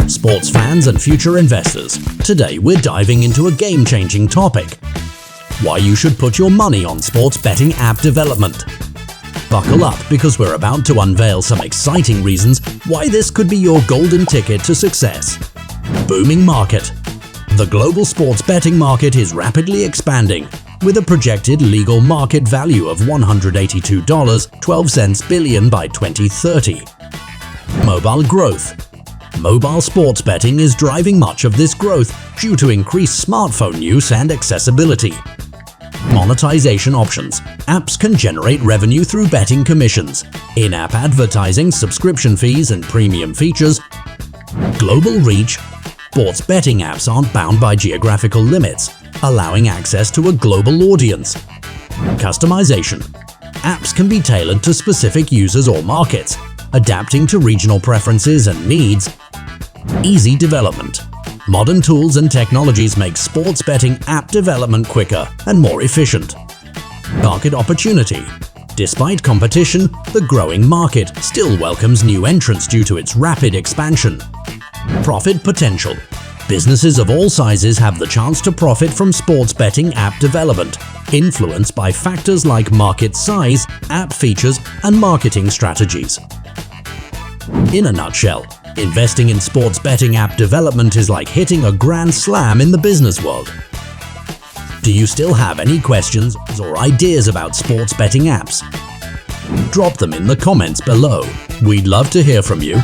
Sports fans and future investors, today we're diving into a game-changing topic: why you should put your money on sports betting app development. Buckle up, because we're about to unveil some exciting reasons why this could be your golden ticket to success. Booming market. The global sports betting market is rapidly expanding, with a projected legal market value of $182.12 billion by 2030. Mobile growth. Mobile sports betting is driving much of this growth due to increased smartphone use and accessibility. Monetization options. Apps can generate revenue through betting commissions, in-app advertising, subscription fees, and premium features. Global reach. Sports betting apps aren't bound by geographical limits, allowing access to a global audience. Customization. Apps can be tailored to specific users or markets, adapting to regional preferences and needs. Easy development. Modern tools and technologies make sports betting app development quicker and more efficient. Market opportunity. Despite competition, the growing market still welcomes new entrants due to its rapid expansion. Profit potential. Businesses of all sizes have the chance to profit from sports betting app development, influenced by factors like market size, app features, and marketing strategies. In a nutshell, investing in sports betting app development is like hitting a grand slam in the business world. Do you still have any questions or ideas about sports betting apps? Drop them in the comments below. We'd love to hear from you.